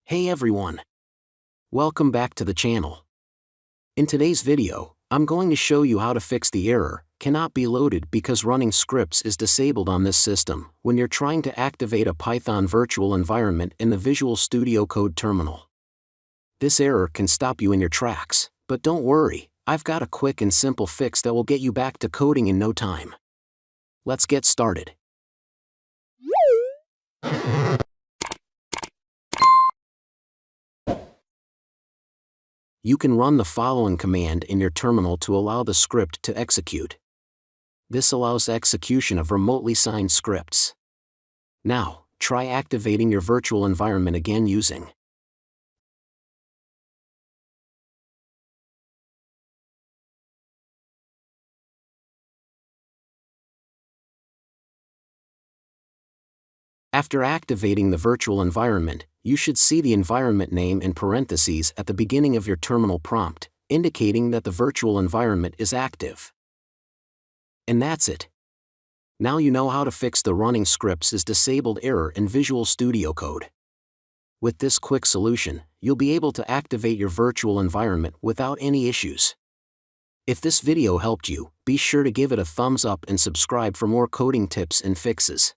Hey everyone! Welcome back to the channel. In today's video, I'm going to show you how to fix the error, cannot be loaded because running scripts is disabled on this system when you're trying to activate a Python virtual environment in the Visual Studio Code terminal. This error can stop you in your tracks, but don't worry, I've got a quick and simple fix that will get you back to coding in no time. Let's get started. You can run the following command in your terminal to allow the script to execute. This allows execution of remotely signed scripts. Now, try activating your virtual environment again using After activating the virtual environment, you should see the environment name in parentheses at the beginning of your terminal prompt, indicating that the virtual environment is active. And that's it. Now you know how to fix the running scripts is disabled error in Visual Studio Code. With this quick solution, you'll be able to activate your virtual environment without any issues. If this video helped you, be sure to give it a thumbs up and subscribe for more coding tips and fixes.